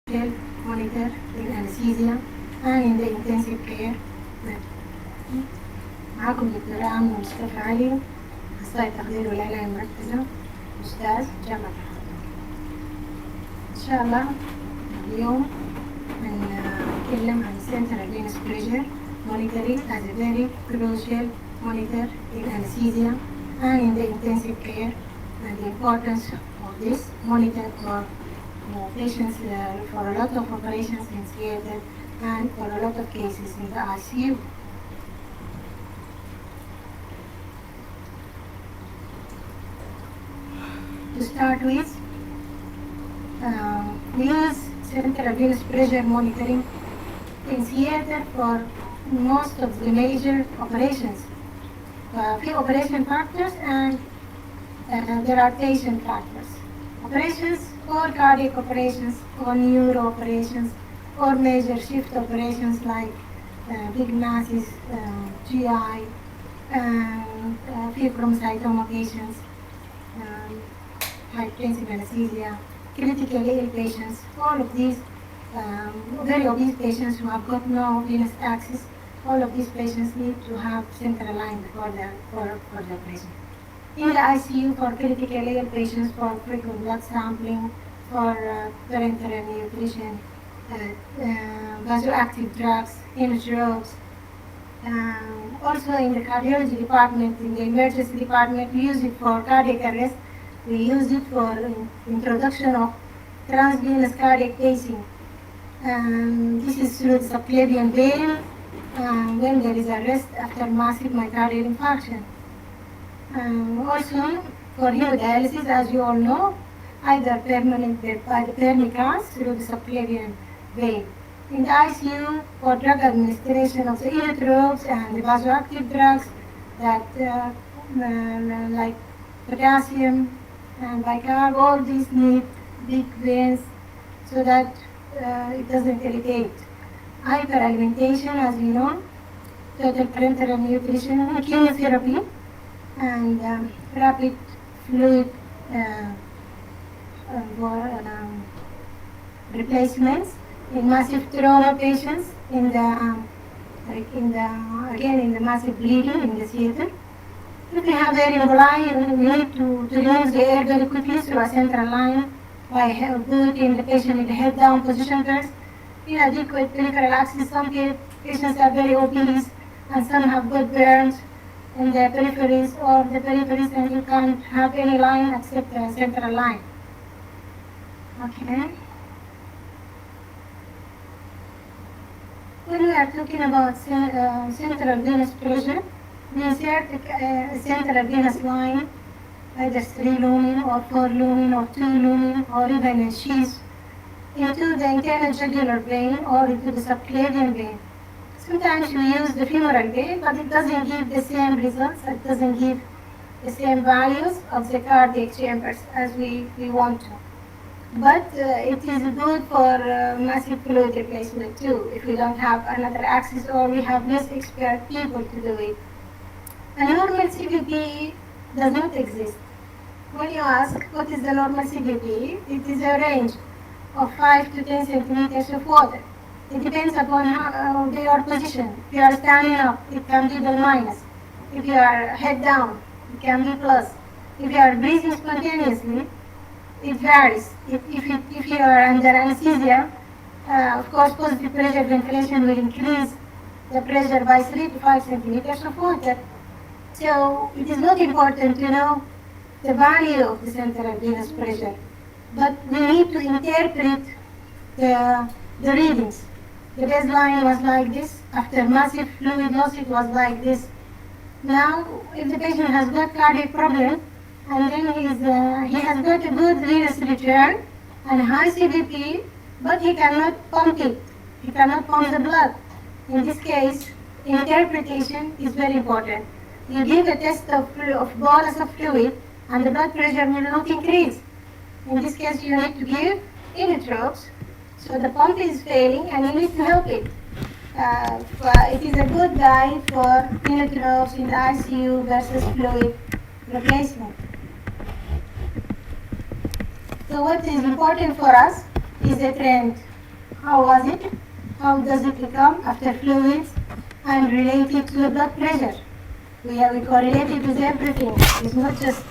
They'll monitor in anesthesia and in the intensive care. معاكم دكتورة آمنة مصطفى علي، أخصائي تخدير والعناية المركزة، أستاذ جامعة القاهرة. إن شاء الله اليوم هنتكلم عن central venous pressure monitoring as a very crucial monitor in anesthesia and in the intensive care, and the importance of this monitor for patients for a lot of operations in theater and for a lot of cases in the ICU. To start with, we use central venous pressure monitoring in theater for most of the major operations. Few operation factors and there are patient factors. Operations or cardiac operations or neuro operations or major shift operations like big masses, GI, fibrocytoma patients, hypertensive anesthesia, critically ill patients, all of these very obese patients who have got no venous access, all of these patients need to have central line for the operation. In the ICU for critically ill patients, for frequent blood sampling, for parenteral nutrition, vasoactive drugs, inotropes. Also in the cardiology department, in the emergency department, we use it for cardiac arrest. We use it for introduction of transvenous cardiac pacing. This is through the subclavian vein when there is arrest after massive myocardial infarction. Also for hemodialysis, as you all know, either permanent by the pernicas through the subclavian vein. In the ICU for drug administration of the inotropes and the vasoactive drugs that like potassium and bicarb, all these need big veins so that it doesn't irritate. Hyperalimentation, as you know, total parenteral nutrition, chemotherapy, and rapid fluid replacements in massive trauma patients, in the massive bleeding in the theater. If we have air emboli, we need to remove the air very quickly through a central line by putting the patient in the head down position first. Inadequate peripheral access, some patients are very obese and some have good burns in the peripheries and you can't have any line except a central line. Okay. When we are talking about central venous pressure, we insert a central venous line, either 3 lumen or 4 lumen or 2 lumen or even a sheath, into the internal jugular vein or into the subclavian vein. Sometimes we use the femoral vein, but it doesn't give the same results, it doesn't give the same values of the cardiac chambers as we want to. But it is good for massive fluid replacement too, if we don't have another access or we have less expert people to do it. A normal CVP does not exist. When you ask what is the normal CVP, it is a range of 5 to 10 centimeters of water. It depends upon how your position. If you are standing up, it can be the minus. If you are head down, it can be plus. If you are breathing spontaneously, it varies. If you are under anesthesia, of course, positive pressure ventilation will increase the pressure by 3 to 5 centimeters of water. So it is not important to know the value of the central venous pressure, but we need to interpret the readings. The baseline was like this. After massive fluid loss, it was like this. Now, if the patient has got cardiac problem, and then he has got a good venous return and high CVP, but he cannot pump it. He cannot pump the blood. In this case, interpretation is very important. You give a test of bolus of fluid, and the blood pressure will not increase. In this case, you need to give inotropes. So the pump is failing, and you need to help it. It is a good guide for inotropes in the ICU versus fluid replacement. So what is important for us is the trend. How was it? How does it become after fluids and related to the blood pressure? We correlate it with everything. It's not just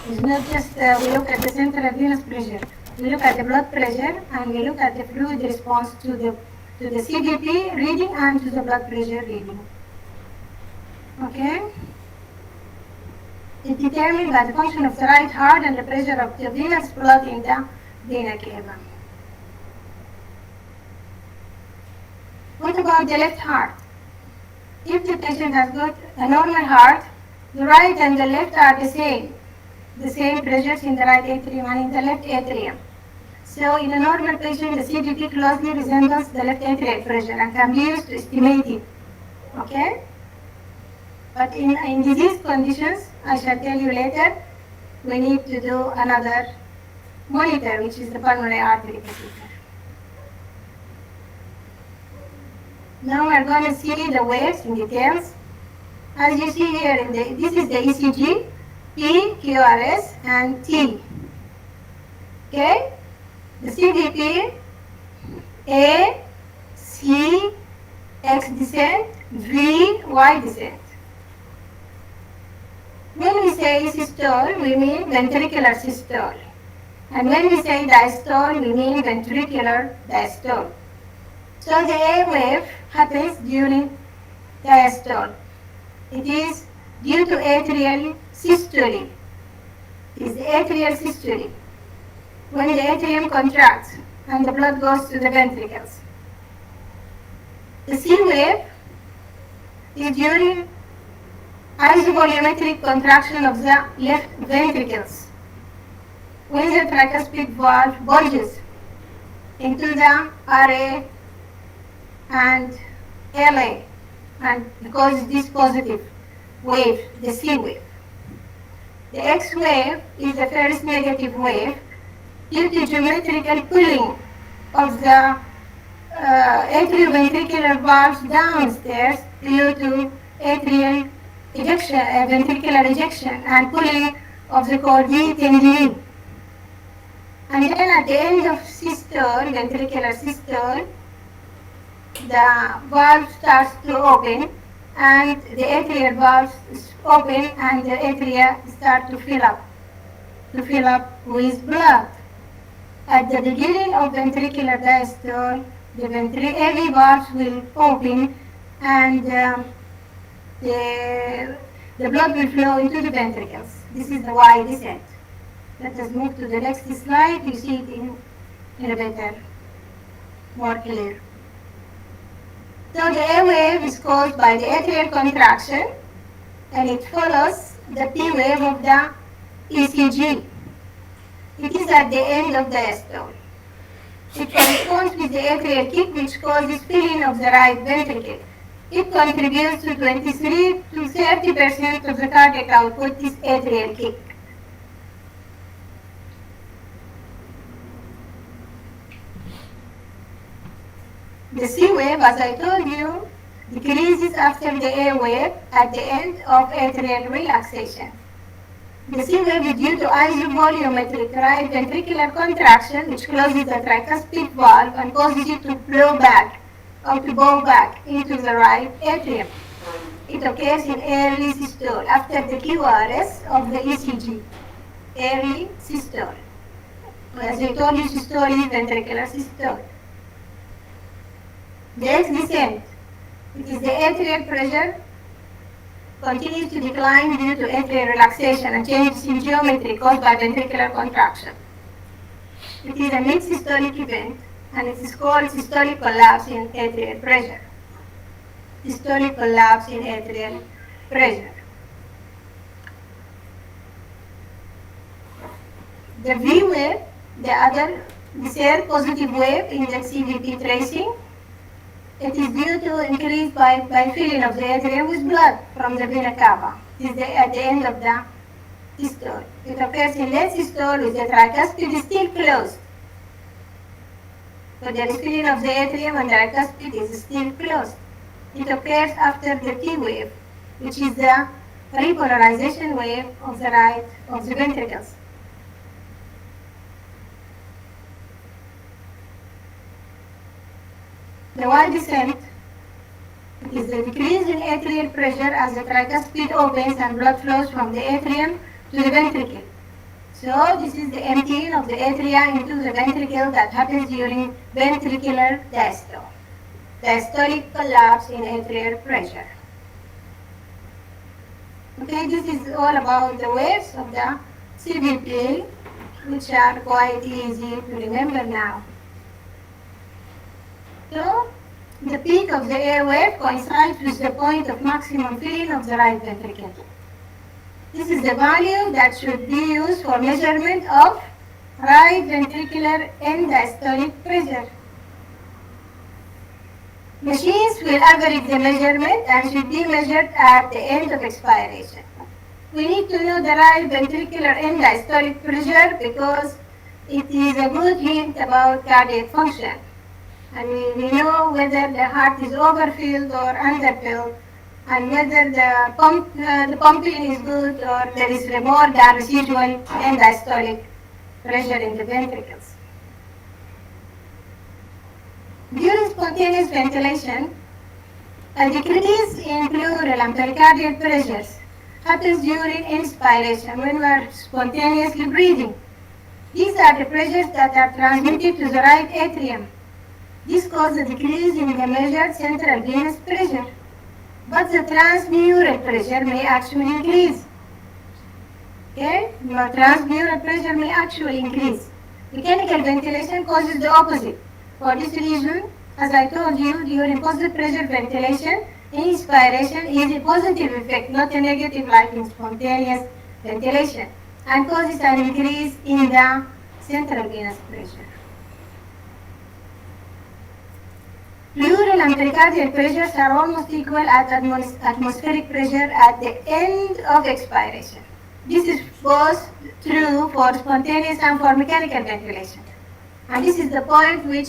we look at the central venous pressure. We look at the blood pressure and we look at the fluid response to the CVP reading and to the blood pressure reading. Okay? It determined by the function of the right heart and the pressure of the venous blood in the vena cava. What about the left heart? If the patient has got a normal heart, the right and the left are the same pressures in the right atrium and in the left atrium. So in a normal patient, the CVP closely resembles the left atrial pressure and can be used to estimate it. Okay? But in disease conditions, I shall tell you later, we need to do another monitor, which is the pulmonary artery catheter. Now we are going to see the waves in details. As you see here, this is the ECG, P, QRS, and T. Okay? The CVP, A, C, X descent, V, Y descent. When we say systole, we mean ventricular systole. And when we say diastole, we mean ventricular diastole. So the A wave happens during diastole. It is due to atrial systole. It is the atrial systole. When the atrium contracts and the blood goes to the ventricles. The C wave is during isovolumetric contraction of the left ventricles. When the tricuspid valve bulges into the RA and LA and causes this positive wave, the C wave. The X wave is the first negative wave due to geometrical pulling of the atrioventricular valves downstairs due to atrial ejection, ventricular ejection and pulling of the chordae tendineae. And then at the end of systole, ventricular systole, the valve starts to open and the atrial valves open and the atria start to fill up with blood. At the beginning of ventricular diastole, the AV valves will open and the blood will flow into the ventricles. This is the Y descent. Let us move to the next slide. You see it in a better, more clear. So the A wave is caused by the atrial contraction and it follows the P wave of the ECG. It is at the end of diastole. It corresponds with the atrial kick which causes filling of the right ventricle. It contributes to 23 to 30% of the cardiac output, this atrial kick. The C wave, as I told you, decreases after the A wave at the end of atrial relaxation. The C wave is due to isovolumetric right ventricular contraction which closes the tricuspid valve and causes it to flow back or to bow back into the right atrium. It occurs in early systole after the QRS of the ECG. Early systole. As I told you, systole is ventricular systole. The X descent. It is the atrial pressure continues to decline due to atrial relaxation and changes in geometry caused by ventricular contraction. It is a mid-systolic event and it is called systolic collapse in atrial pressure. Systolic collapse in atrial pressure. The V wave, the third positive wave in the CVP tracing, it is due to increase by filling of the atrium with blood from the vena cava. It is at the end of the systole. It occurs in late systole with the tricuspid still closed. So there is filling of the atrium and the tricuspid is still closed. It occurs after the T wave, which is the repolarization wave of the right of the ventricles. The Y descent, it is the decrease in atrial pressure as the tricuspid opens and blood flows from the atrium to the ventricle. So this is the emptying of the atria into the ventricle that happens during ventricular diastole. Diastolic collapse in atrial pressure. Okay, this is all about the waves of the CVP, which are quite easy to remember now. So, the peak of the air wave coincides with the point of maximum filling of the right ventricle. This is the value that should be used for measurement of right ventricular end diastolic pressure. Machines will average the measurement and should be measured at the end of expiration. We need to know the right ventricular end diastolic pressure because it is a good hint about cardiac function. And we know whether the heart is overfilled or underfilled, and whether the pumping is good or there is more than residual end diastolic pressure in the ventricles. During spontaneous ventilation, a decrease in pleural and pericardial pressures happens during inspiration when we are spontaneously breathing. These are the pressures that are transmitted to the right atrium. This causes a decrease in the measured central venous pressure, but the transmural pressure may actually increase. Okay, transmural pressure may actually increase. Mechanical ventilation causes the opposite. For this reason, as I told you, during positive pressure ventilation, inspiration is a positive effect, not a negative like in spontaneous ventilation, and causes an increase in the central venous pressure. Pleural and pericardial pressures are almost equal at atmospheric pressure at the end of expiration. This is both true for spontaneous and for mechanical ventilation. And this is the point which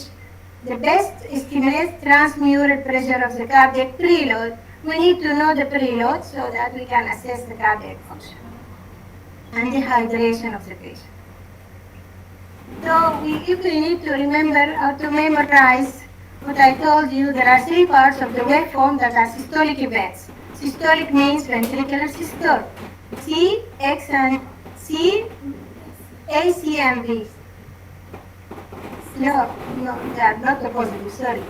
the best estimates transmural pressure of the cardiac preload. We need to know the preload so that we can assess the cardiac function and the hydration of the patient. So if we need to remember or to memorize what I told you, there are three parts of the waveform that are systolic events. Systolic means ventricular systole. C, X, and C, A, C, and B. No, they are not the positive, sorry.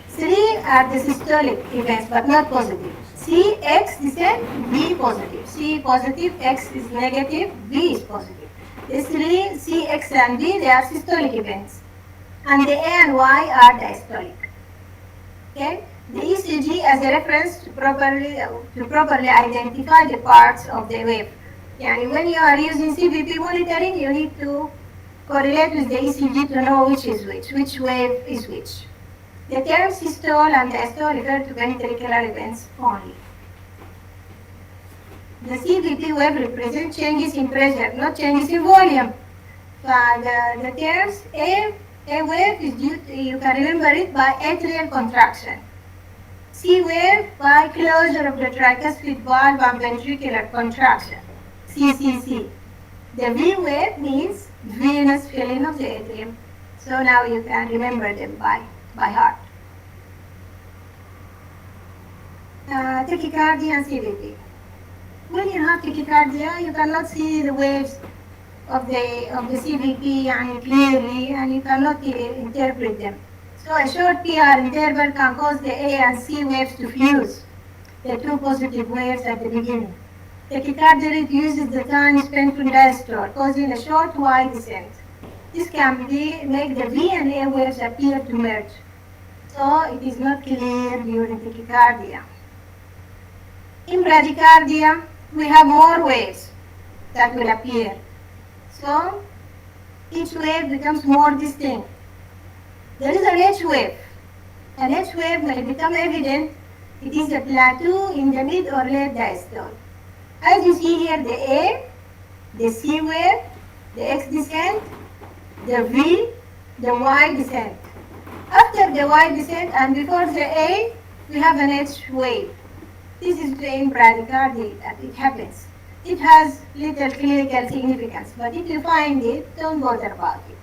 Three are the systolic events, but not positive. C, X descent, B positive. C positive, X is negative, B is positive. The three, C, X, and B, they are systolic events. And the A and Y are diastolic. Okay? The ECG as a reference to properly identify the parts of the wave. Yani when you are using CVP monitoring, you need to correlate with the ECG to know which is which wave is which. The terms systole and diastole refer to ventricular events only. The CVP wave represents changes in pressure, not changes in volume. The terms A wave is due to, you can remember it by atrial contraction. C wave by closure of the tricuspid valve and ventricular contraction. CCC. The V wave means venous filling of the atrium. So now you can remember them by heart. Tachycardia and CVP. When you have tachycardia, you cannot see the waves of the CVP and clearly, and you cannot interpret them. So a short PR interval can cause the A and C waves to fuse, the two positive waves at the beginning. Tachycardia reduces the time spent in diastole, causing a short Y descent. This can make the V and A waves appear to merge. So it is not clear during tachycardia. In bradycardia, we have more waves that will appear. So each wave becomes more distinct. There is an H wave. An H wave may become evident. It is a plateau in the mid or late diastole. As you see here, the A, the C wave, the X descent, the V, the Y descent. After the Y descent and before the A, we have an H wave. This is in bradycardia that it happens. It has little clinical significance, but if you find it, don't bother about it.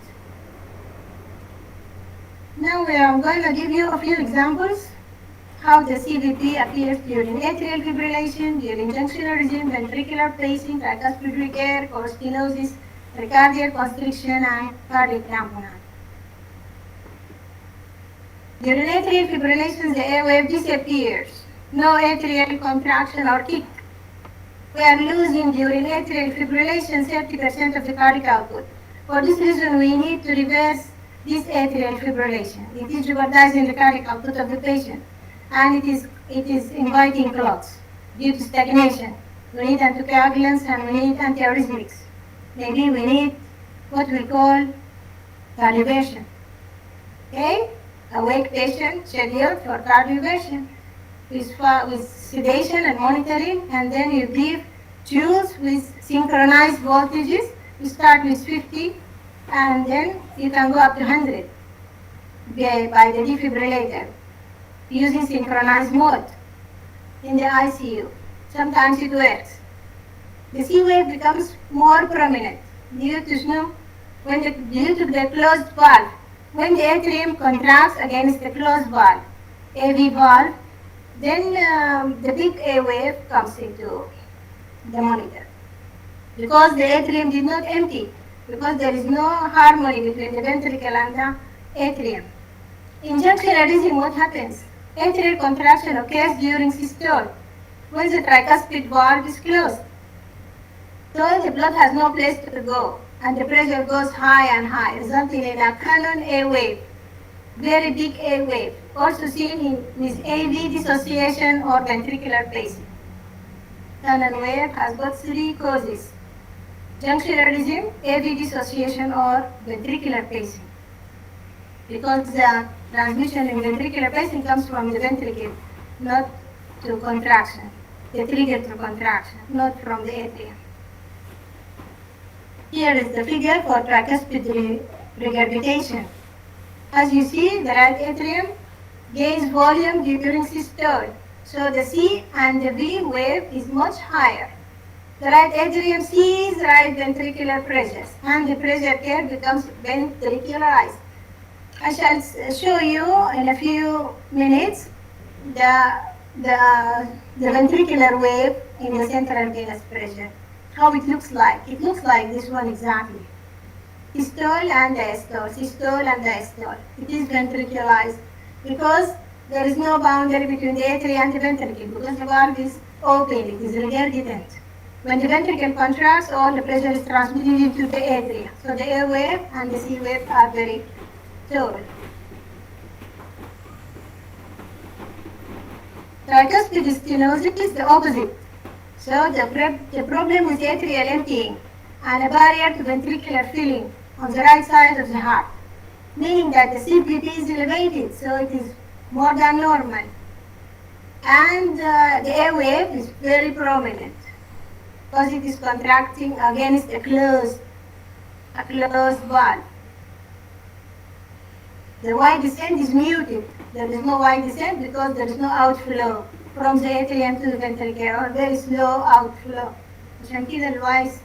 Now we are going to give you a few examples how the CVP appears during atrial fibrillation, during junctional regime, ventricular pacing, tricuspid regurg, or stenosis, precardial constriction, and cardiac tamponade. During atrial fibrillation, the airwave disappears. No atrial contraction or kick. We are losing during atrial fibrillation 30% of the cardiac output. For this reason, we need to reverse this atrial fibrillation. It is jeopardizing the cardiac output of the patient, and it is inviting clots due to stagnation. We need anticoagulants and we need antiarrhythmics. Maybe we need what we call cardioversion. Okay? Awake patient scheduled for cardioversion with sedation and monitoring, and then you give tubes with synchronized voltages. You start with 50, and then you can go up to 100 by the defibrillator using synchronized mode in the ICU. Sometimes it works. The C wave becomes more prominent due to the closed valve. When the atrium contracts against the closed valve, AV valve, then the big A wave comes into the monitor. Because the atrium did not empty, because there is no harmony between the ventricle and the atrium. In junctional regime, what happens? Atrial contraction occurs during systole, when the tricuspid valve is closed. So the blood has no place to go, and the pressure goes high and high, resulting in a cannon A wave, very big A wave, also seen with AV dissociation or ventricular pacing. Cannon wave has got three causes: junctional regime, AV dissociation, or ventricular pacing. Because the transmission in ventricular pacing comes from the ventricle, not to contraction, the trigger to contraction, not from the atrium. Here is the figure for tricuspid regurgitation. As you see, the right atrium gains volume during systole, so the C and the V wave is much higher. The right atrium sees right ventricular pressures, and the pressure curve becomes ventricularized. I shall show you in a few minutes the ventricular wave in the central venous pressure. How it looks like. It looks like this one exactly. Systole and diastole, systole and diastole. It is ventricularized because there is no boundary between the atria and the ventricle, because the valve is open, it is regurgitant. When the ventricle contracts, all the pressure is transmitted into the atria. So the A wave and the C wave are very tall. Tricuspid stenosis is the opposite. So the problem is atrial emptying and a barrier to ventricular filling on the right side of the heart, meaning that the CVP is elevated, so it is more than normal. And the A wave is very prominent because it is contracting against a closed valve. The Y descent is muted. There is no Y descent because there is no outflow from the atrium to the ventricle, or very slow outflow. عشان كده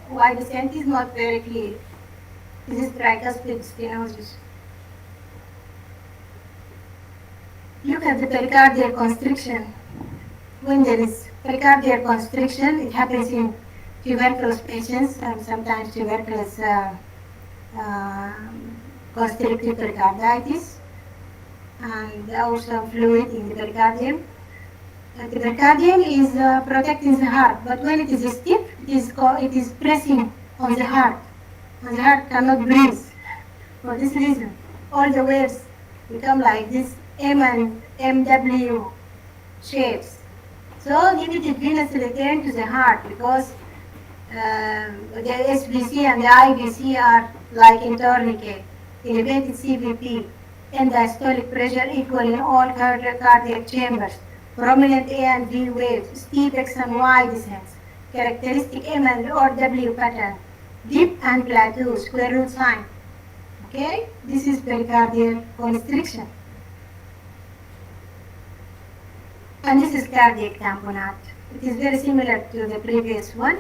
Y descent is not very clear. This is tricuspid stenosis. Look at the pericardial constriction. When there is pericardial constriction, it happens in tuberculous patients and sometimes tuberculous constrictive pericarditis, and also fluid in the pericardium. The pericardium is protecting the heart, but when it is stiff, it is pressing on the heart, and the heart cannot breathe. For this reason, all the waves become like this M and MW shapes. So limited venous return to the heart because the SVC and the IVC are like in tourniquet, elevated CVP, and diastolic pressure equal in all cardiac chambers. Prominent A and V waves, steep X and Y descents, characteristic M and or W pattern, dip and plateau, square root sign. Okay, this is pericardial constriction. And this is cardiac tamponade. It is very similar to the previous one,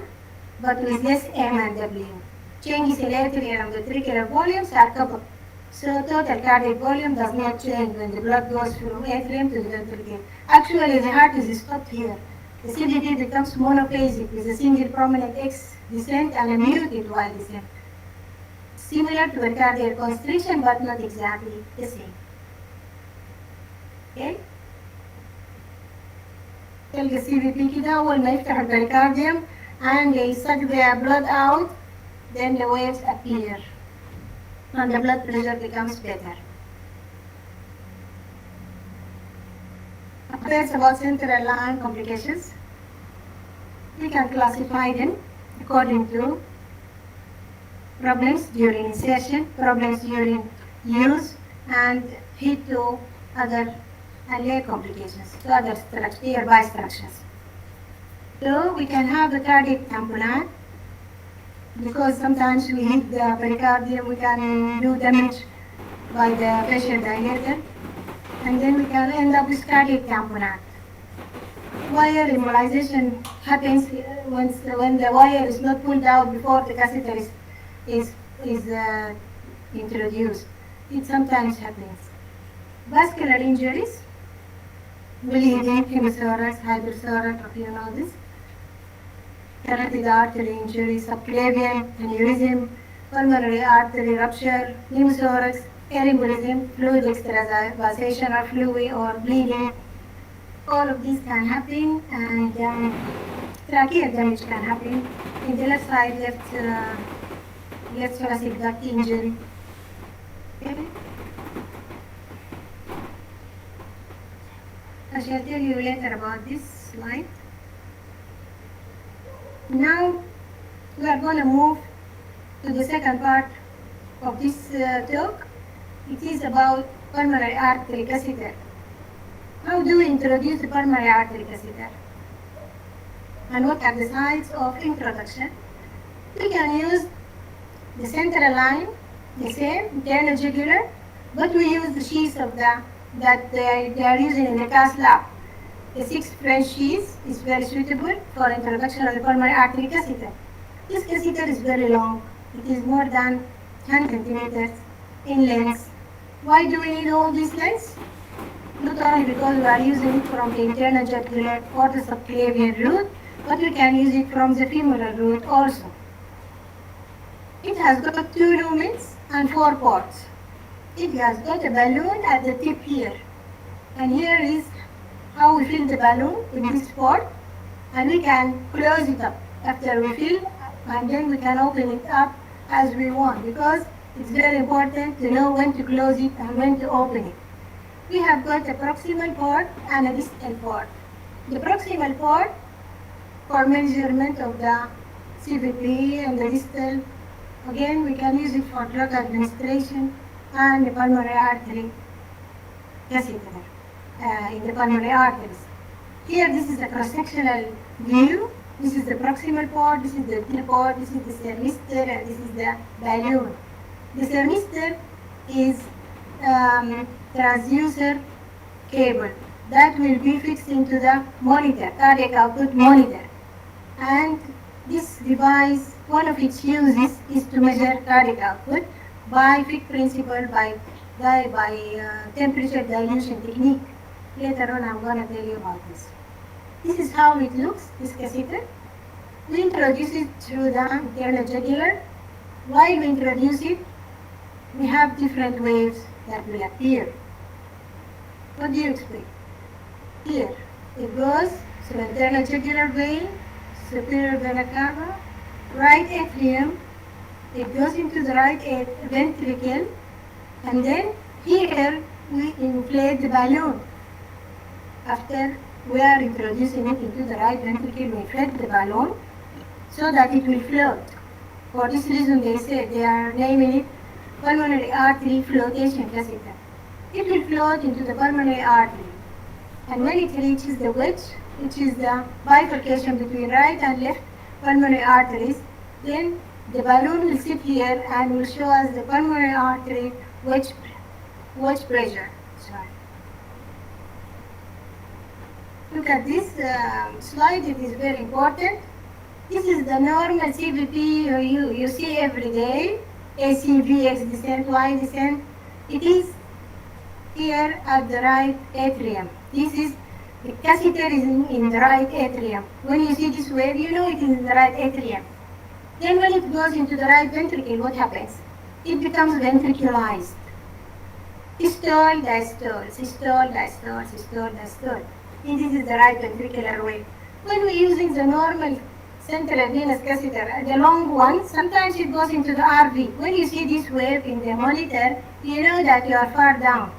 but with less M and W. Changes in atrial and ventricular volumes are coupled. So total cardiac volume does not change when the blood goes from atrium to the ventricle. Actually, the heart is stopped here. The CVP becomes monophasic with a single prominent X descent and a muted Y descent. Similar to a cardiac constriction, but not exactly the same. Okay? تلقى السي في بي كده أول ما يفتح البريكارديوم and they suck the blood out, then the waves appear and the blood pressure becomes better. First, about central line complications. We can classify them according to problems during insertion, problems during use, and heat to other and lay complications to other nearby structures. So we can have the cardiac tamponade because sometimes we hit the pericardium, we can do damage by the pressure dilator, and then we can end up with cardiac tamponade. Wire embolization happens when the wire is not pulled out before the catheter is introduced. It sometimes happens. Vascular injuries, bleeding, hemothorax, hydrothorax, you know this. Carotid artery injury, subclavian aneurysm, pulmonary artery rupture, pneumothorax, air embolism, fluid extravasation or fluid or bleeding. All of these can happen, and tracheal damage can happen. In the left side, left thoracic duct injury. Okay. I shall tell you later about this slide. Now we are going to move to the second part of this talk. It is about pulmonary artery catheter. How do we introduce the pulmonary artery catheter? And what are the sites of introduction? We can use the central line, the same, internal jugular, but we use the sheaths of that they are using in the cath lab. The 6 French sheath is very suitable for introduction of the pulmonary artery catheter. This catheter is very long. It is more than 10 centimeters in length. Why do we need all these lengths? Not only because we are using it from the internal jugular or the subclavian route, but we can use it from the femoral route also. It has got 2 lumens and 4 ports. It has got a balloon at the tip here. And here is how we fill the balloon with this port, and we can close it up after we fill, and then we can open it up as we want, because it's very important to know when to close it and when to open it. We have got a proximal port and a distal port. The proximal port for measurement of the CVP, and the distal, again, we can use it for drug administration and the pulmonary artery catheter in the pulmonary arteries. Here, this is a cross-sectional view. This is the proximal port, this is the distal port, this is the thermistor, and this is the balloon. The thermistor is transducer cable that will be fixed into the monitor, cardiac output monitor. And this device, one of its uses is to measure cardiac output by Fick principle, by temperature dilution technique. Later on, I'm going to tell you about this. This is how it looks, this catheter. We introduce it through the internal jugular. While we introduce it, we have different waves that will appear. What do you expect? Here, it goes through internal jugular vein, superior vena cava, right atrium, it goes into the right ventricle, and then here we inflate the balloon. After we are introducing it into the right ventricle, we inflate the balloon so that it will float. For this reason, they are naming it pulmonary artery flotation catheter. It will float into the pulmonary artery, and when it reaches the wedge, which is the bifurcation between right and left pulmonary arteries, then the balloon will sit here and will show us the pulmonary artery wedge pressure. Sorry. Look at this slide, it is very important. This is the normal CVP you see every day. ACV, X descent, Y descent. It is here at the right atrium. This is the catheter is in the right atrium. When you see this wave, you know it is in the right atrium. Then when it goes into the right ventricle, what happens? It becomes ventriculized. Systole, diastole, systole, diastole, systole, diastole. And this is the right ventricular wave. When we're using the normal central venous catheter, the long one, sometimes it goes into the RV. When you see this wave in the monitor, you know that you are far down.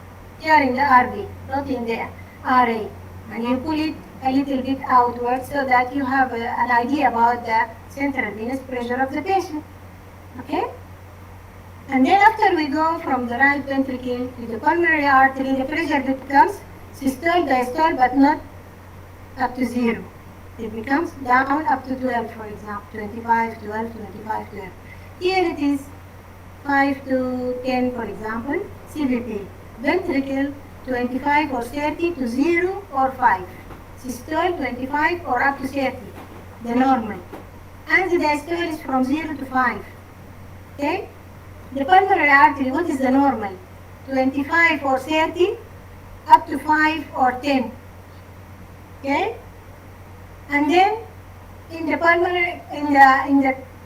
You are in the RV, not in the RA. And you pull it a little bit outward so that you have an idea about the central venous pressure of the patient. Okay? And then after we go from the right ventricle to the pulmonary artery, the pressure becomes systole, diastole, but not up to 0. It becomes down up to 12, for example, 25, 12, 25, 12. Here it is 5 to 10, for example, CVP. Ventricle 25 or 30 to 0 or 5. Systole 25 or up to 30, the normal. And the diastole is from 0 to 5. Okay? The pulmonary artery, what is the normal? 25 or 30, up to 5 or 10. Okay? And then in the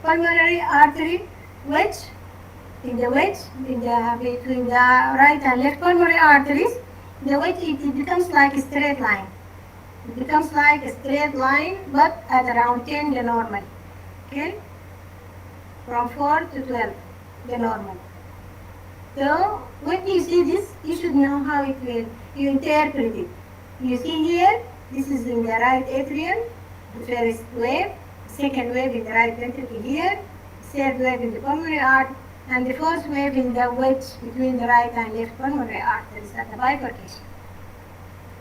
pulmonary artery wedge, between the right and left pulmonary arteries, the wedge it becomes like a straight line. It becomes like a straight line, but at around 10 the normal. Okay? From 4 to 12, the normal. So when you see this, you should know how it will, you interpret it. You see here, this is in the right atrium, the first wave, second wave in the right ventricle here, third wave in the pulmonary artery, and the fourth wave in the wedge between the right and left pulmonary arteries at the bifurcation.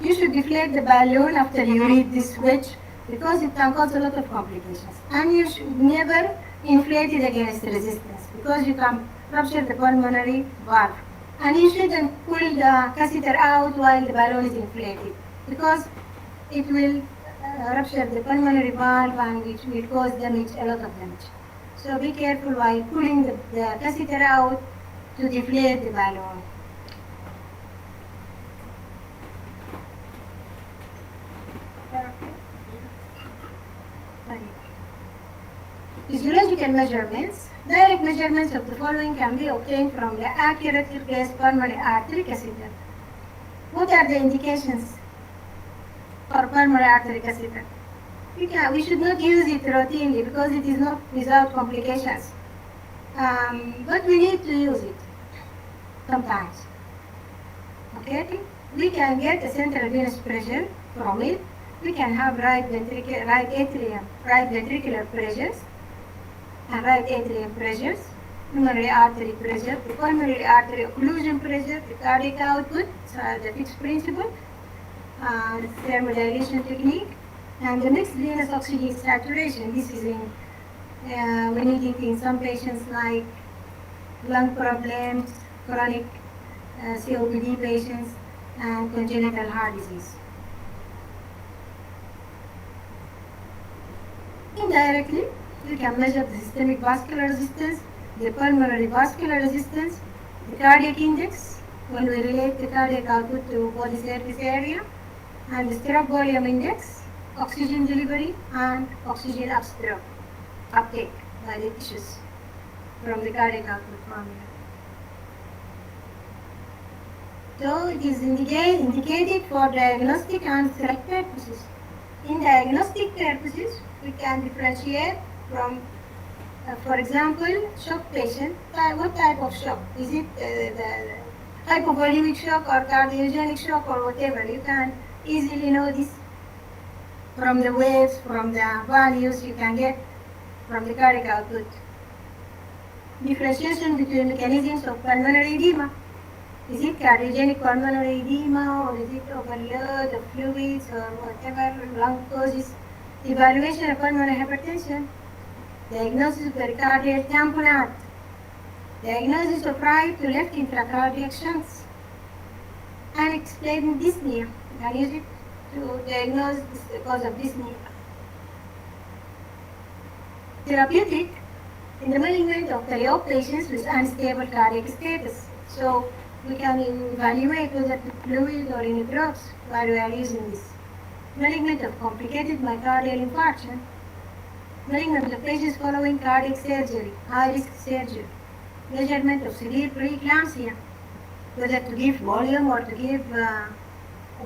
You should deflate the balloon after you read this wedge because it can cause a lot of complications. And you should never inflate it against resistance because you can rupture the pulmonary valve. And you shouldn't pull the catheter out while the balloon is inflated because it will rupture the pulmonary valve and it will cause damage, a lot of damage. So be careful while pulling the catheter out to deflate the balloon. Physiological measurements. Direct measurements of the following can be obtained from the accurately placed pulmonary artery catheter. What are the indications for pulmonary artery catheter? We should not use it routinely because it is not without complications. But we need to use it sometimes. Okay? We can get a central venous pressure from it. We can have right atrium, right ventricular pressures, and right atrium pressures, pulmonary artery pressure, the pulmonary artery occlusion pressure, the cardiac output, the fixed principle, thermodilation technique, and the mixed venous oxygen saturation. This is we need it in some patients like lung problems, chronic COPD patients, and congenital heart disease. Indirectly, we can measure the systemic vascular resistance, the pulmonary vascular resistance, the cardiac index, when we relate the cardiac output to body surface area, and the stroke volume index, oxygen delivery, and oxygen uptake by the tissues from the cardiac output formula. So it is indicated for diagnostic and therapeutic purposes. In diagnostic purposes, we can differentiate from, for example, shock patient. What type of shock? Is it the hypovolemic shock or cardiogenic shock or whatever? You can easily know this from the waves, from the values you can get from the cardiac output. Differentiation between mechanisms of pulmonary edema. Is it cardiogenic pulmonary edema or is it overload of fluids or whatever lung causes? Evaluation of pulmonary hypertension. Diagnosis of pericardial tamponade. Diagnosis of right to left intracardiac shunts. Unexplained dyspnea. You can use it to diagnose the cause of dyspnea. Therapeutic in the malignant of periop patients with unstable cardiac status. So We can evaluate whether the fluid or any drugs while we are using this. Management of complicated myocardial infarction. Management of patients following cardiac surgery, high-risk surgery. Measurement of severe preeclampsia, whether to give volume or to give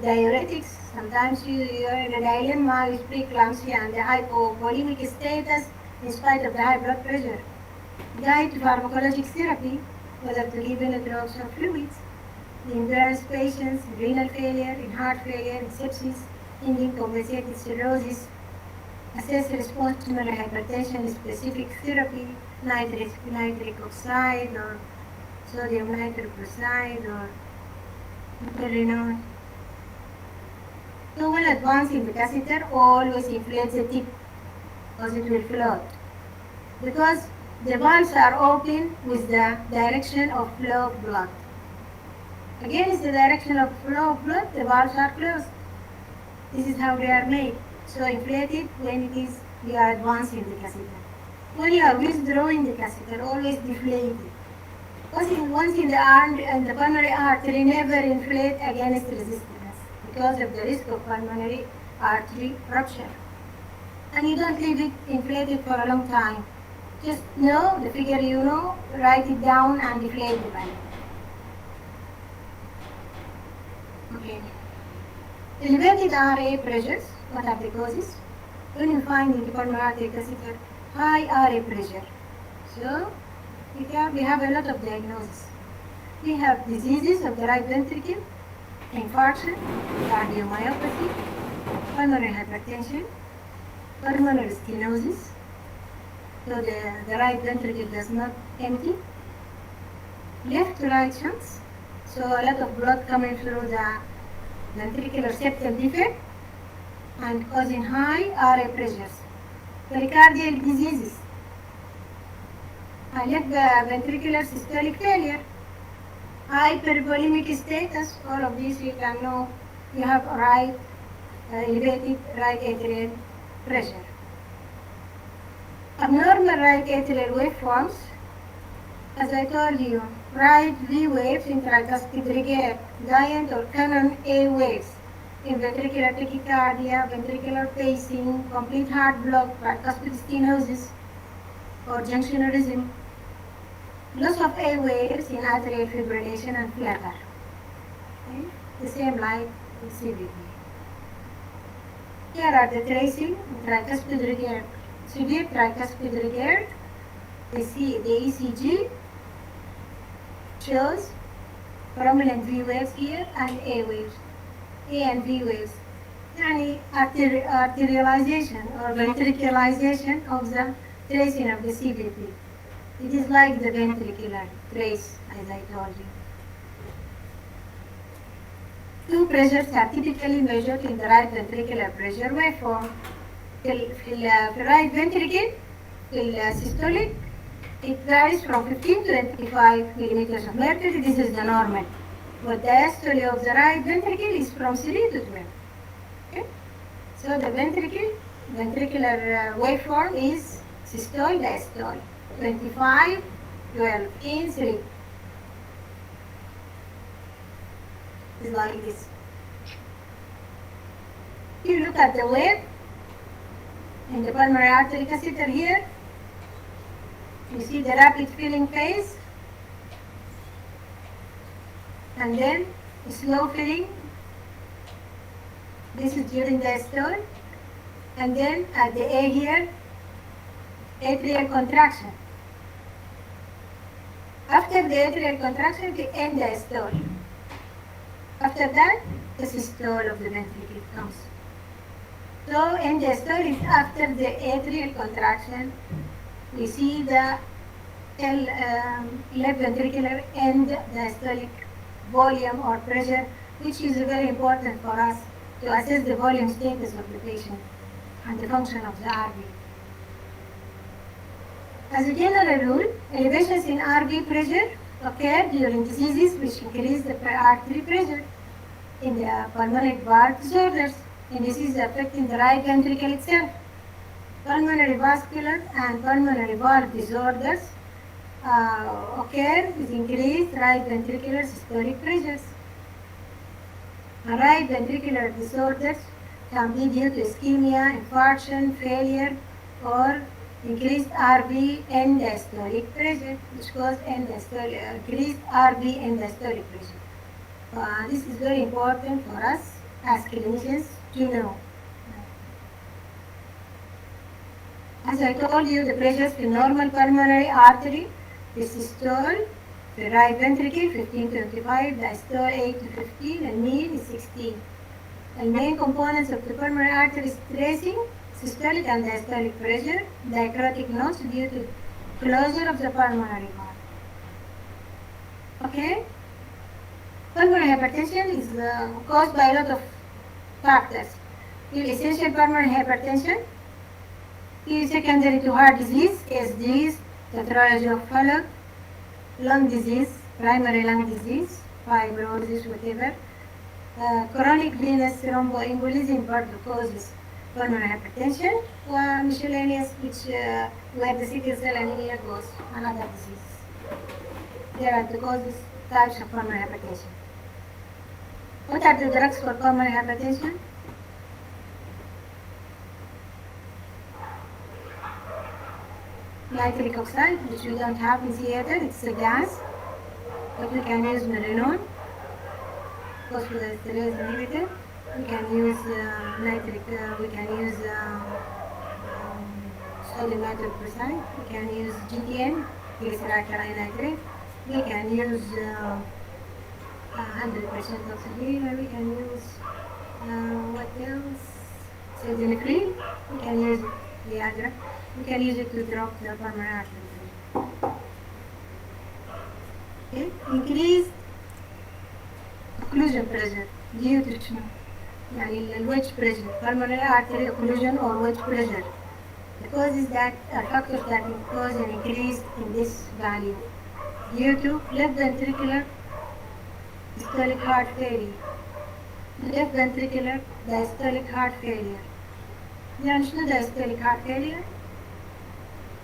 diuretics. Sometimes you are in a dilemma with preeclampsia and the hypovolemic status in spite of the high blood pressure. Guide to pharmacologic therapy, whether to give any drugs or fluids. The endurance patients, in renal failure, in heart failure, in sepsis, in compensated cirrhosis. Assess response to pulmonary hypertension, specific therapy, nitric oxide or sodium nitroprusside or perinone. So when advancing the catheter, always inflate the tip because it will float. Because the valves are open with the direction of flow of blood. Against the direction of flow of blood, the valves are closed. This is how they are made. So inflate it when it is you are advancing the catheter. When you are withdrawing the catheter, always deflate it. Once in the arm and the pulmonary artery, never inflate against resistance because of the risk of pulmonary artery rupture. And you don't leave it inflated for a long time. Just know the figure you know, write it down and deflate the valve. Okay. Elevated RA pressures, what are the causes? When you find in the pulmonary artery catheter high RA pressure. So we have a lot of diagnoses. We have diseases of the right ventricle, infarction, cardiomyopathy, pulmonary hypertension, pulmonary stenosis, so the right ventricle does not empty, left to right shunts, so a lot of blood coming through the ventricular septal defect and causing high RA pressures, pericardial diseases, left ventricular systolic failure, hypervolemic status, all of these you can know you have elevated right atrial pressure. Abnormal right atrial waveforms, as I told you, right V waves in tricuspid regurg, giant or canon A waves in ventricular tachycardia, ventricular pacing, complete heart block, tricuspid stenosis, or junctionarism. Loss of A waves in atrial fibrillation and flutter. Okay? The same like in CVD. Here are the tracing tricuspid regurg. Severe tricuspid regurg. The ECG shows prominent V waves here and A waves. A and V waves. Yani arterialization or ventriculization of the tracing of the CVP. It is like the ventricular trace, as I told you. Two pressures are typically measured in the right ventricular pressure waveform. في right ventricle, systolic, it varies from 15 to 25 millimeters of mercury. This is the normal. But the diastole of the right ventricle is from 3 to 12. Okay? So the ventricular waveform is systole, diastole. 25, 12, in 3. It's like this. If you look at the wave in the pulmonary artery catheter here, you see the rapid filling phase, and then slow filling. This is during diastole, and then at the A here, atrial contraction. After the atrial contraction, the end diastole. After that, the systole of the ventricle comes. So end diastole is after the atrial contraction. We see the left ventricular end diastolic volume or pressure, which is very important for us to assess the volume status of the patient and the function of the RV. As a general rule, elevations in RV pressure occur during diseases which increase the artery pressure in the pulmonary valve disorders, and this is affecting the right ventricle itself. Pulmonary vascular and pulmonary valve disorders occur with increased right ventricular systolic pressures. Right ventricular disorders can be due to ischemia, infarction, failure, or increased RV end diastolic pressure, which cause increased RV end diastolic pressure. This is very important for us as clinicians to know. As I told you, the pressures in normal pulmonary artery is systole, the right ventricle 15 to 25, diastole 8 to 15, and mean is 16. The main components of the pulmonary artery is tracing, systolic and diastolic pressure, dicrotic nodes due to closure of the pulmonary valve. Okay? Pulmonary hypertension is caused by a lot of factors. Essential pulmonary hypertension is secondary to heart disease, disease, tetralogy of Fallot, lung disease, primary lung disease, fibrosis, whatever. Chronic venous thromboembolism part causes pulmonary hypertension, or miscellaneous, where the sickle cell anemia goes, another disease. There are the causes, types of pulmonary hypertension. What are the drugs for pulmonary hypertension? Nitric oxide, which we don't have in theater, it's a gas, but we can use Melanon, phosphodiesterase inhibitor. We can use we can use sodium nitroprusside. We can use GTN, glyceralkali nitrate. We can use 100% oxygen. We can use what else? Sildenafil. We can use Viagra. We can use it to drop the pulmonary artery pressure. Okay. Increased occlusion pressure due to wedge pressure, pulmonary artery occlusion or wedge pressure. The causes that are factors that cause an increase in this value due to left ventricular systolic heart failure, left ventricular diastolic heart failure. يعني شنو diastolic heart failure؟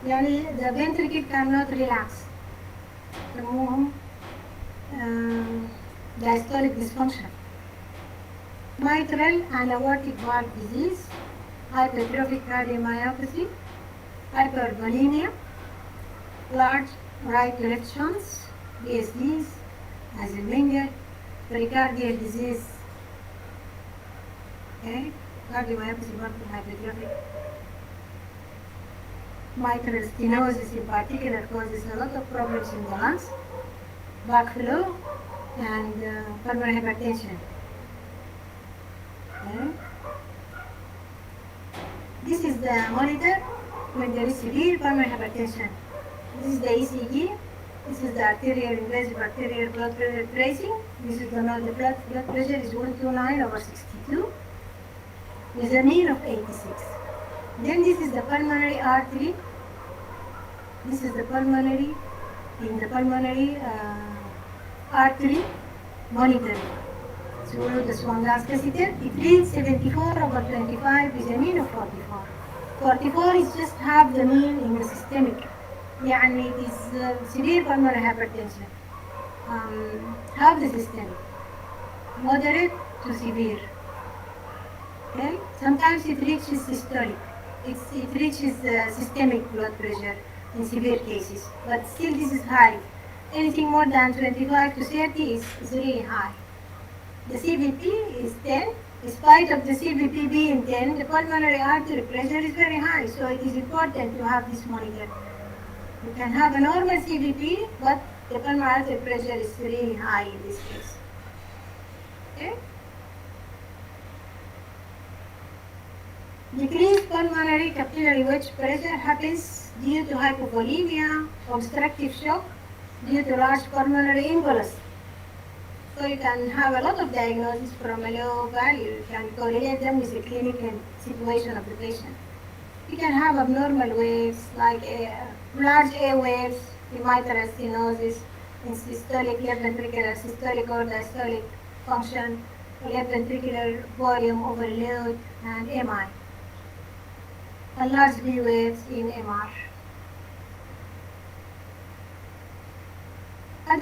يعني the ventricle cannot relax. يسموهم diastolic dysfunction. Mitral and aortic valve disease, hypertrophic cardiomyopathy, hypervolemia, large right to left shunts, BSDs, Eisenmenger, pericardial disease. Okay, cardiomyopathy, hypertrophic. Mitral stenosis in particular causes a lot of problems in the lungs, backflow, and pulmonary hypertension. Okay. This is the monitor when there is severe pulmonary hypertension. This is the ECG. This is the arterial invasive arterial blood pressure tracing. This is the blood pressure is 129/62 with a mean of 86. Then this is the pulmonary artery. This is the pulmonary artery monitoring. So the Swan gas catheter, it reads 74/25 with a mean of 44. 44 is just half the mean in the systemic. يعني it is severe pulmonary hypertension. Half the systemic. Moderate to severe. Okay? Sometimes it reaches systolic. It reaches systemic blood pressure in severe cases. But still this is high. Anything more than 25 to 30 is really high. The CVP is 10. In spite of the CVP being 10, the pulmonary artery pressure is very high, so it is important to have this monitor. You can have a normal CVP, but the pulmonary artery pressure is really high in this case. Okay? Decreased pulmonary capillary wedge pressure happens due to hypovolemia, obstructive shock, due to large pulmonary embolus. So you can have a lot of diagnoses from a low value. You can correlate them with the clinical situation of the patient. You can have abnormal waves like large air waves, in mitral stenosis, in systolic left ventricular systolic or diastolic function, left ventricular volume overload, and MI. And large V waves in MR.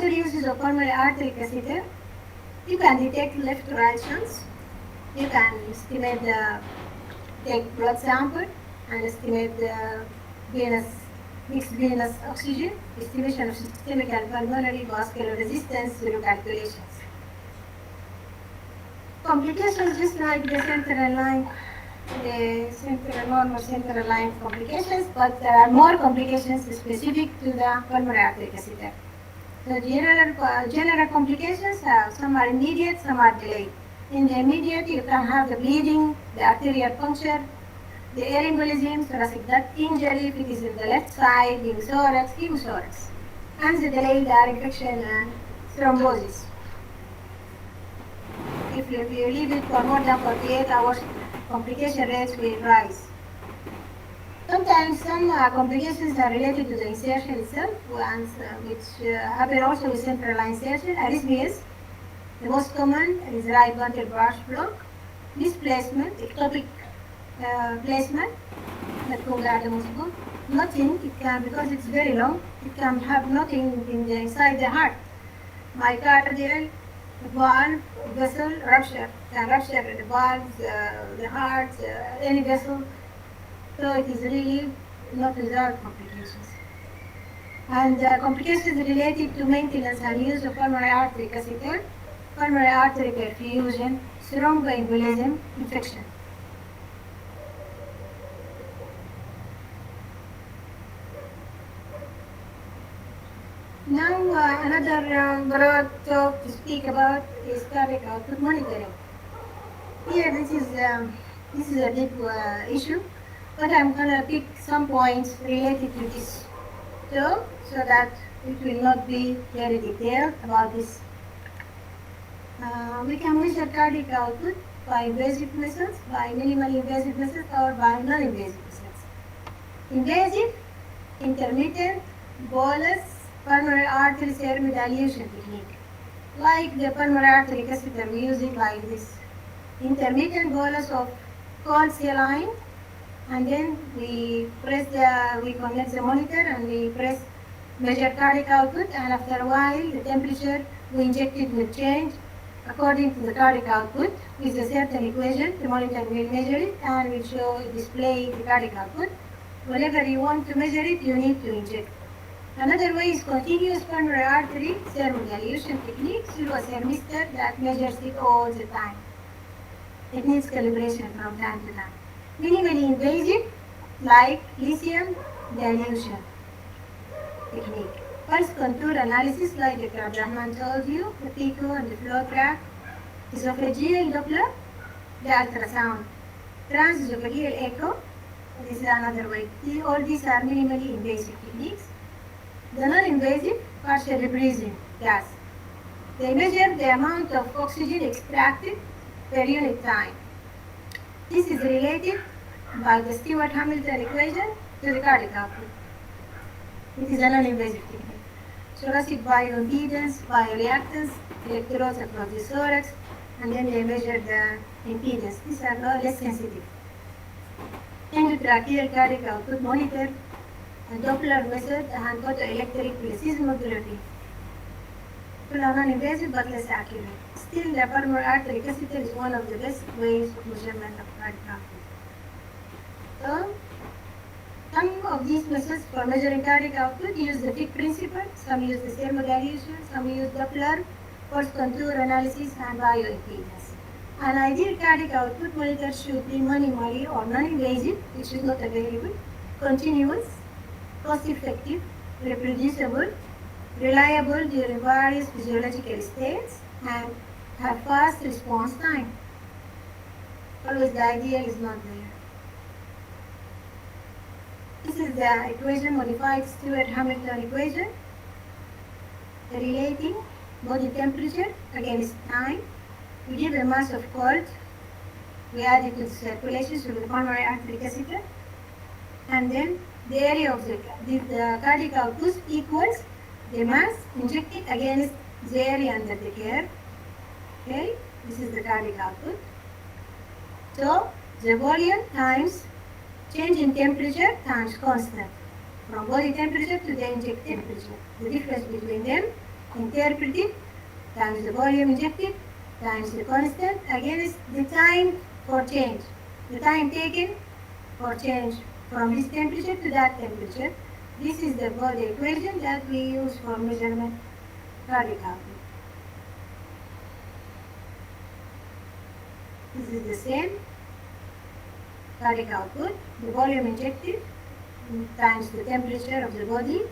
Other uses of pulmonary artery catheter, you can detect left to right shunts. You can estimate take blood sample and estimate the mixed venous oxygen, estimation of systemic and pulmonary vascular resistance through calculations. Complications just like the central line, the central normal central line complications, but there are more complications specific to the pulmonary artery catheter. The general complications, some are immediate, some are delayed. In the immediate, you can have the bleeding, the arterial puncture, the air embolism, thoracic duct injury, if it is in the left side, pneumothorax, hemothorax. And the delayed are infection and thrombosis. If you leave it for more than 48 hours, complication rates will rise. Sometimes some complications are related to the insertion itself, which happen also with central line insertion. Arrhythmias, the most common is right bundle branch block, displacement, ectopic placement, that goes out the most good. Nothing, it can, because it's very long, it can have nothing inside the heart. Myocardial valve vessel rupture, can rupture the valves, the heart, any vessel. So it is really not without complications. And complications related to maintenance and use of pulmonary artery catheter, pulmonary artery perfusion, thromboembolism, infection. Now another broad talk to speak about is cardiac output monitoring. Here this is a big issue, but I'm gonna pick some points related to this talk so that it will not be very detailed about this. We can measure cardiac output by invasive methods, by minimally invasive methods, or by non-invasive methods. Invasive, intermittent, bolus, pulmonary artery serum dilution technique, like the pulmonary artery catheter we use it like this. Intermittent bolus of cold saline, and then we connect the monitor and we measure cardiac output, and after a while the temperature we inject it will change according to the cardiac output with a certain equation. The monitor will measure it and will display the cardiac output. Whenever you want to measure it, you need to inject. Another way is continuous pulmonary artery serum dilution technique through a thermistor that measures it all the time. It needs calibration from time to time. Minimally invasive, like lithium dilution technique. Pulse contour analysis, like Dr. Abdurrahman told you, the PICO and the flow track, esophageal Doppler, the ultrasound, transesophageal echo, this is another way. All these are minimally invasive techniques. The non-invasive partial breathing gas. They measure the amount of oxygen extracted per unit time. This is related by the Stewart-Hamilton equation to the cardiac output. It is a non-invasive technique. Thoracic bioimpedance, bioreactance, electrodes across the thorax, and then they measure the impedance. These are less sensitive. Endotracheal cardiac output monitor, a Doppler method, and photoelectric plethysmography. All are non-invasive but less accurate. Still, the pulmonary artery catheter is one of the best ways of measurement of cardiac output. So, some of these methods for measuring cardiac output use the Fick principle, some use the thermodilution, some use Doppler, pulse contour analysis, and bioimpedance. An ideal cardiac output monitor should be minimally or non-invasive, which is not available, continuous, cost-effective, reproducible, reliable during various physiological states, and have fast response time. Always the ideal is not there. This is the equation, modified Stewart-Hamilton equation, relating body temperature against time. We give a mass of cold, we add it to circulation through the pulmonary artery catheter, and then the area of the cardiac output equals the mass injected against the area under the care. Okay, this is the cardiac output. So the volume times change in temperature times constant, from body temperature to the inject temperature. The difference between them interpreted times the volume injected times the constant against the time for change. The time taken for change from this temperature to that temperature. This is the body equation that we use for measurement cardiac output. This is the same cardiac output, the volume injected times the temperature of the body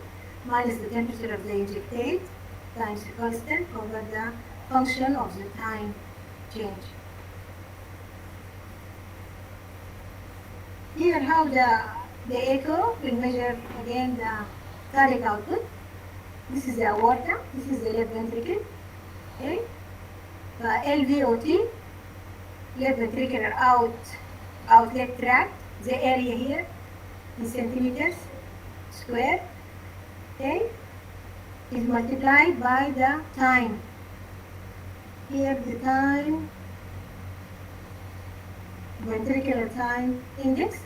minus the temperature of the injectate times the constant over the function of the time change. Here how the echo will measure again the cardiac output. This is the aorta, this is the left ventricle, okay? LVOT, left ventricular outlet tract, the area here in centimeters square, okay, is multiplied by the time. Here the time, ventricular time index.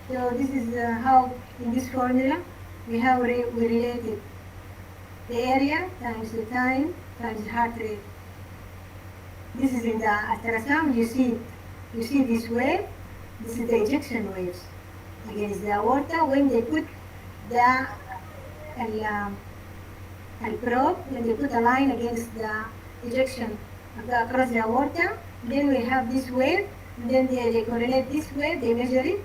So this is how in this formula we related the area times the time times the heart rate. This is in the ultrasound. You see this wave. This is the ejection waves against the aorta when they put the probe, when they put a line against the ejection across the aorta. Then we have this wave. And then they correlate this wave. They measure it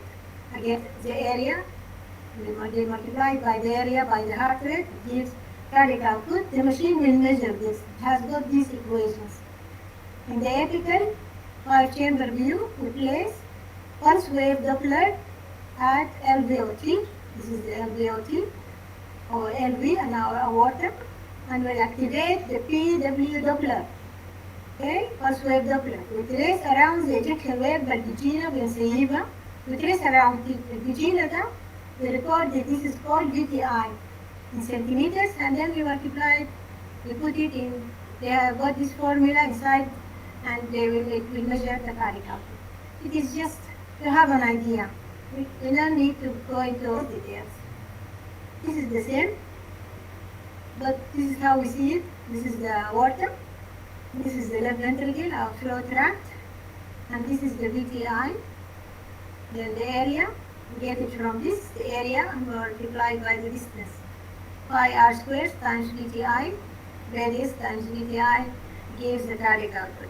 against the area. They multiply by the area by the heart rate. It gives cardiac output. The machine will measure this. It has got these equations. In the apical 5-chamber view, we place pulse wave Doppler at LVOT. This is the LVOT or LV and our aorta, and we'll activate the PW Doppler. Okay, pulse wave Doppler. We trace around the ejection wave vertigina bensayiva. We trace around the vertigina. We record that this is called VTI in centimeters, and then we multiply. We put it in. They have got this formula inside, and they will measure the cardiac output. It is just to have an idea. We don't need to go into all details. This is the same, but this is how we see it. This is the aorta. This is the left ventricle, our flow tract, and this is the VTI. Then the area, we get it from this, the area, and multiplied by the distance. Pi r squared times VTI, radius times VTI gives the cardiac output.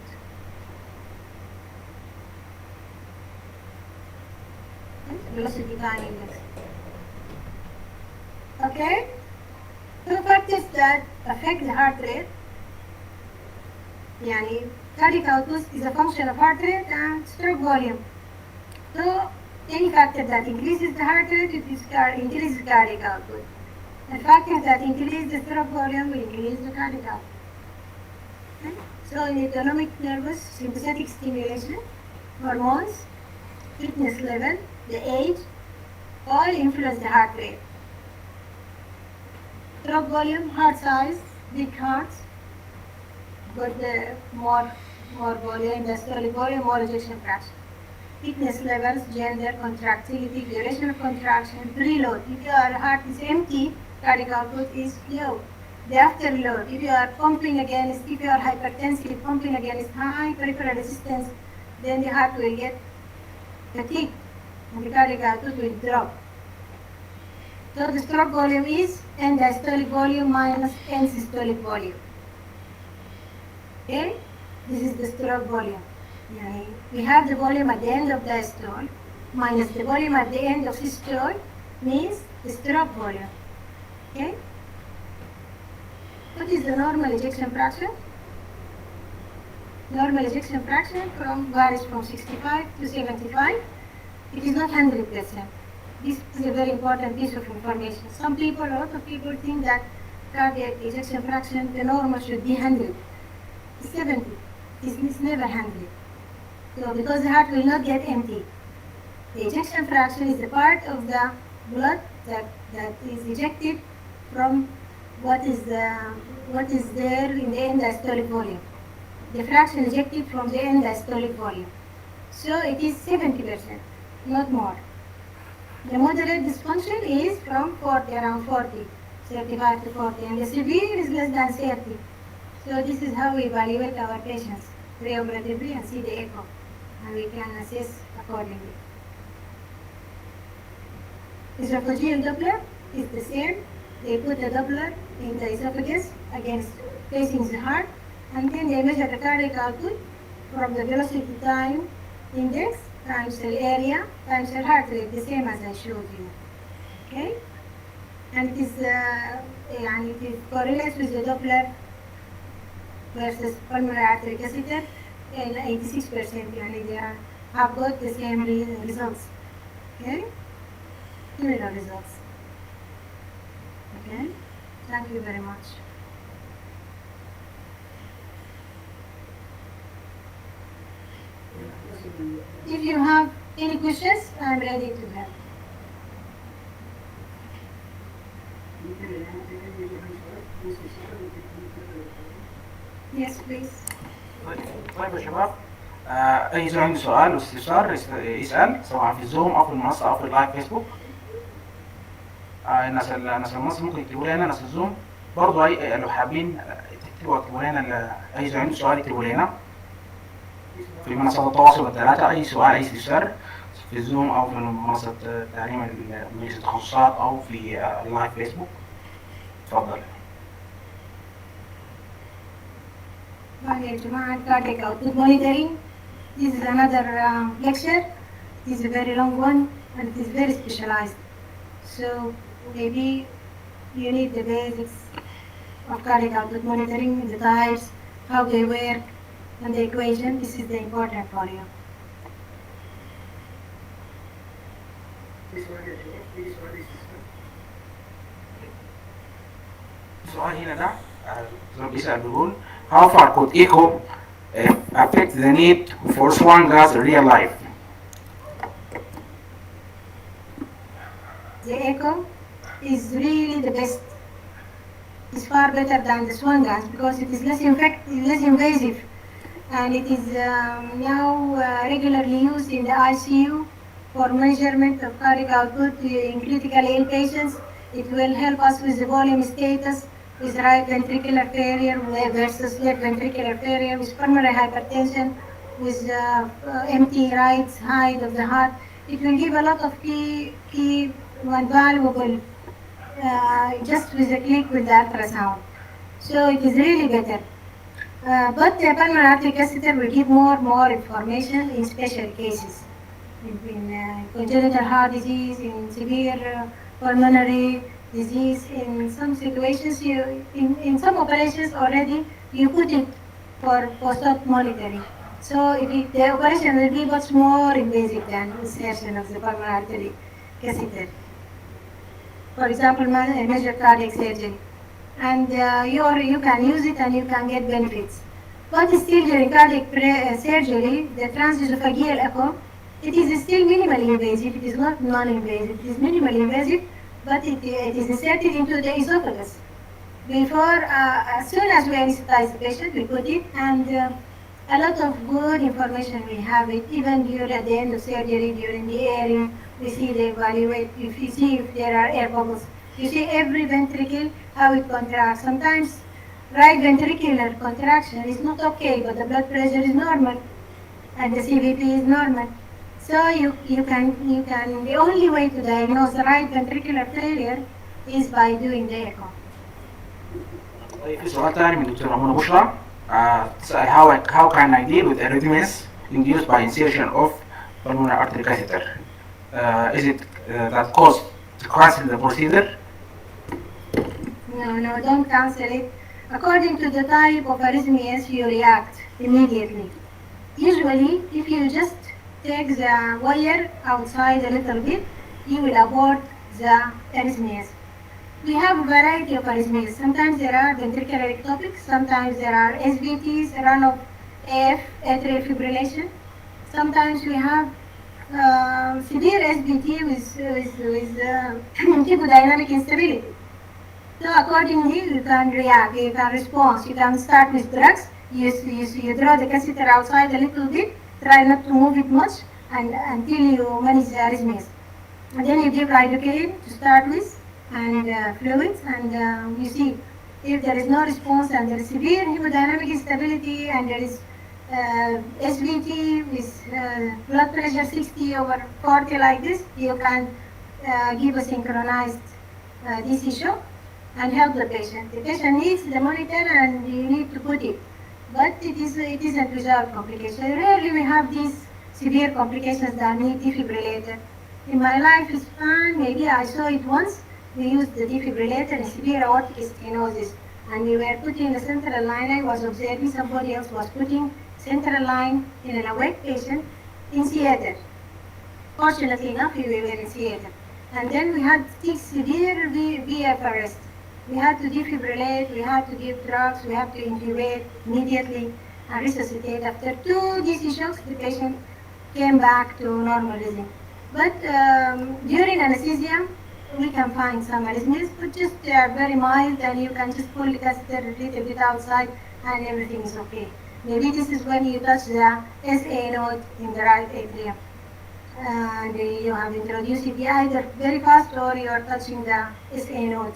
Velocity time index. Okay? Two factors that affect the heart rate. Yani, cardiac output is a function of heart rate and stroke volume. So, any factor that increases the heart rate, it increases cardiac output. And factors that increase the stroke volume will increase the cardiac output. Okay? So, in autonomic nervous sympathetic stimulation, hormones, fitness level, the age, all influence the heart rate. Stroke volume, heart size, big hearts, got the more volume, diastolic volume, more ejection fraction. Fitness levels, gender, contractility, duration of contraction, preload. If your heart is empty, cardiac output is low. The afterload, if you are pumping against, if you are hypertensive, pumping against high peripheral resistance, then the heart will get fatigued and the cardiac output will drop. So the stroke volume is N diastolic volume minus N systolic volume. Okay, this is the stroke volume. We have the volume at the end of diastole minus the volume at the end of systole means the stroke volume. Okay? What is the normal ejection fraction? Normal ejection fraction varies from 65 to 75. It is not 100%. This is a very important piece of information. A lot of people think that cardiac ejection fraction, the normal should be 100. It's 70. It's never 100. So because the heart will not get empty. The ejection fraction is the part of the blood that is ejected from what is there in the end diastolic volume. The fraction ejected from the end diastolic volume. So it is 70%, not more. The moderate dysfunction is from 40, around 40. 35 to 40, and the severe is less than 30. So this is how we evaluate our patients preoperatively and see the echo, and we can assess accordingly. Esophageal Doppler is the same. They put the Doppler in the esophagus against facing the heart, and then they measure the cardiac output from the velocity time index times the area times the heart rate, the same as I showed you. Okay? And it is correlates with the Doppler versus pulmonary artery catheter in 86%, and they have got the same results. Okay? Similar results. Okay? Thank you very much. If you have any questions, I'm ready to help. Yes, please. طيب يا شباب، اي زول عنده سؤال واستفسار يسال سواء في الزوم او في المنصه او في اللايف فيسبوك. الناس المنصه ممكن يكتبوا لنا، ناس الزوم برضه اي لو حابين تكتبوا لنا اي زول عنده سؤال يكتبوا لنا في منصات التواصل الثلاثه، اي سؤال اي استفسار في الزوم او في منصه تعليم مجلس التخصصات او في اللايف فيسبوك. تفضل. يا جماعة cardiac output monitoring. This is another lecture. It is a very long one and it is very specialized. So maybe you need the basics of cardiac output monitoring, the types, how they work, and the equation. This is the important for you. السؤال هنا ده زول بيسأل بيقول how far could echo affect the need for swan gas in real life? The echo is really the best. It's far better than the swan gas because it is less invasive, and it is now regularly used in the ICU for measurement of cardiac output in critically ill patients. It will help us with the volume status, with right ventricular failure versus left ventricular failure, with pulmonary hypertension, with empty right side of the heart. It will give a lot of key and valuable just with a click with the ultrasound. So it is really better. But the pulmonary artery catheter will give more information in special cases, in congenital heart disease, in severe pulmonary disease. In some situations, in some operations already, you put it for post-op monitoring. So the operation will be much more invasive than insertion of the pulmonary artery catheter. For example, major cardiac surgery. And you can use it and you can get benefits. But still during cardiac surgery, the transesophageal echo, it is still minimally invasive. It is not non-invasive. It is minimally invasive, but it is inserted into the esophagus. Before, as soon as we anesthetize the patient, we put it, and a lot of good information we have it, even during at the end of surgery, during the airing, we see the evaluate, if you see if there are air bubbles. You see every ventricle, how it contracts. Sometimes right ventricular contraction is not okay, but the blood pressure is normal, and the CVP is normal. So you can the only way to diagnose the right ventricular failure is by doing the echo. طيب في سؤال ثاني من دكتورة منى بشرى تسأل how can I deal with arrhythmias induced by insertion of pulmonary artery catheter? Is it that cause to cancel the procedure? No, don't cancel it. According to the type of arrhythmias, you react immediately. Usually, if you just take the wire outside a little bit, you will abort the arrhythmias. We have a variety of arrhythmias. Sometimes there are ventricular ectopics, sometimes there are SVTs, run-off AF, atrial fibrillation. Sometimes we have severe SVT with hemodynamic instability. So accordingly, you can react, you can respond. You can start with drugs. You draw the catheter outside a little bit, try not to move it much, and until you manage the arrhythmias. And then you give lidocaine to start with, and fluids, and you see if there is no response and there is severe hemodynamic instability and there is SVT with blood pressure 60 over 40 like this, you can give a synchronized DC shock and help the patient. The patient needs the monitor and you need to put it, but it isn't without complications. Rarely we have these severe complications that need defibrillator. In my lifespan, maybe I saw it once. We used the defibrillator in severe aortic stenosis, and we were putting the central line. I was observing somebody else was putting central line in an awake patient in theater. Fortunately enough, we were in theater. And then we had severe VF arrest. We had to defibrillate, we had to give drugs, we had to intubate immediately and resuscitate. After 2 DC shocks, the patient came back to normal rhythm. But during anesthesia, we can find some arrhythmias, but just they are very mild and you can just pull the catheter a little bit outside and everything is okay. Maybe this is when you touch the SA node in the right atrium. And you have introduced it either very fast or you are touching the SA node.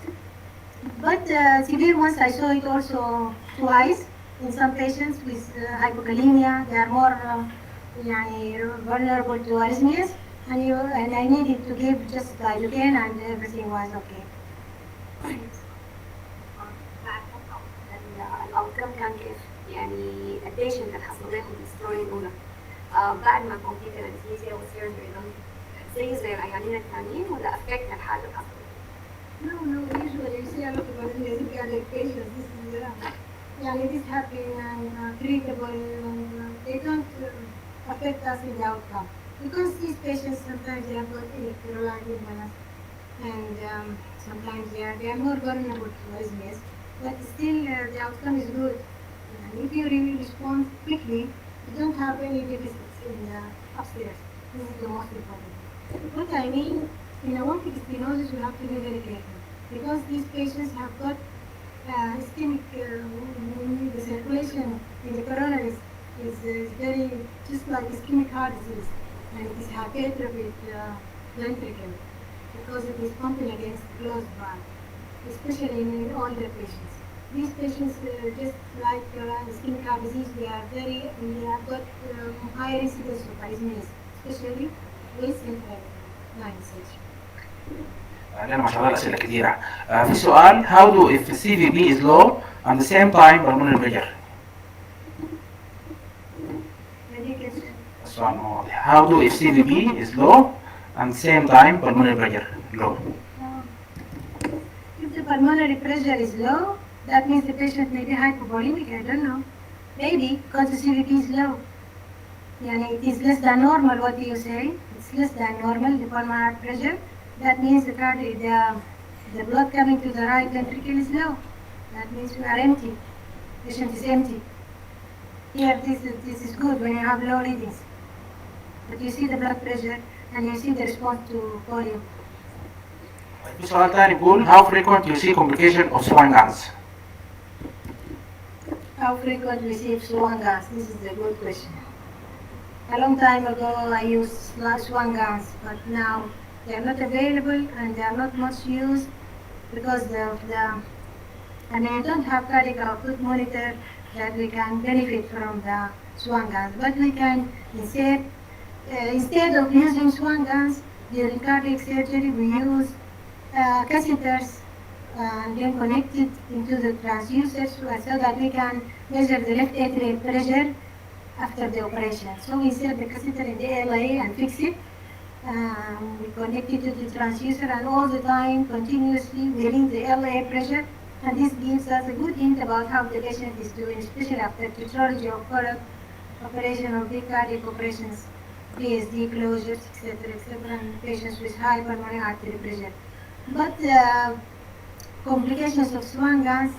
But severe ones, I saw it also twice in some patients with hypokalemia. They are more vulnerable to arrhythmias, and I needed to give just lidocaine, and everything was okay. الأوتكم كان كيف؟ يعني البيشنت اللي حصل لهم الستوري الأولى بعد ما كومبليت الانستيزيا والسيرجري زي العيانين الثانيين ولا أفكت الحالة اللي حصلت؟ No, usually you see a lot of arrhythmias patients. This happen and treatable, and they don't affect us in the outcome. Because these patients sometimes they have got electrolyte imbalance, and sometimes they are more vulnerable to arrhythmias. But still, the outcome is good. And if you really respond quickly, you don't have any deficits in the upstairs. This is the most important. What I mean, in aortic stenosis, we have to be very careful because these patients have got ischemic, the circulation in the coronaries is very just like ischemic heart disease, and it is hypertrophied ventricle because it is pumping against closed valve, especially in older patients. These patients, just like ischemic heart disease, they have got higher incidence of arrhythmias, especially with central line section. لأن ما شاء الله الأسئلة كثيرة. في سؤال how do if CVB is low and the same time pulmonary pressure. السؤال مو واضح. How do if CVB is low and same time pulmonary pressure low. If the pulmonary pressure is low, that means the patient may be hypovolemic. I don't know. Maybe because the CVB is low. It is less than normal. What do you say? It's less than normal, the pulmonary pressure. That means the blood coming to the right ventricle is low. That means we are empty. Patient is empty. Here, this is good when you have low readings. But you see the blood pressure and you see the response to volume. في سؤال ثاني بيقول how frequent you see complication of swan gans. How frequent we see swan gans? This is a good question. A long time ago I used swan gans, but now they are not available and they are not much used because we don't have cardiac output monitor that we can benefit from the swan gans. But we can instead of using swan gans during cardiac surgery, we use catheters and then connect it into the transducers so that we can measure the left atrial pressure after the operation. So we insert the catheter in the LA and fix it. We connect it to the transducer and all the time continuously we read the LA pressure, and this gives us a good hint about how the patient is doing, especially after tetralogy of coron operation or big cardiac operations, PSD closures, etc., and patients with high pulmonary artery pressure. But complications of swan gans,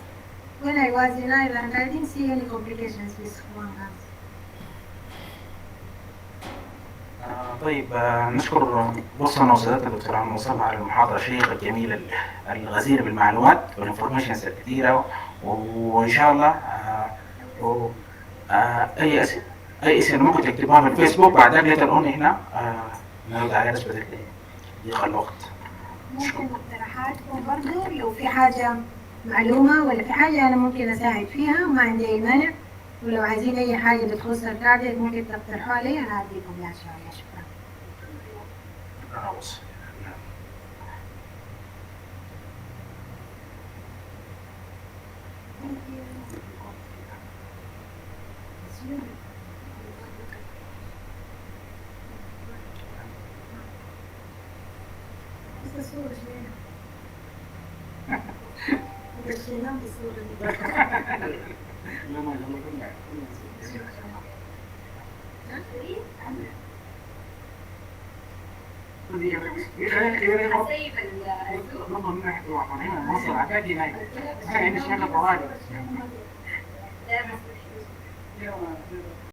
when I was in Ireland, I didn't see any complications with swan gans. طيب نشكر بوصلنا وسادتنا الدكتورة مصطفى على المحاضرة الشيقة الجميلة الغزيرة بالمعلومات والانفورميشنز الكثيرة، وإن شاء الله أي اسئلة ممكن تكتبوها في الفيسبوك بعد ذلك ليتر أون هنا نرد عليها نسبة ضيق الوقت. ممكن مقترحاتكم برضو لو في حاجة معلومة ولا في حاجة أنا ممكن أساعد فيها ما عندي أي مانع، ولو عايزين أي حاجة بتخص التعديل ممكن تقترحوها لي أنا أديكم يا شوية. شكرا. خلاص. لا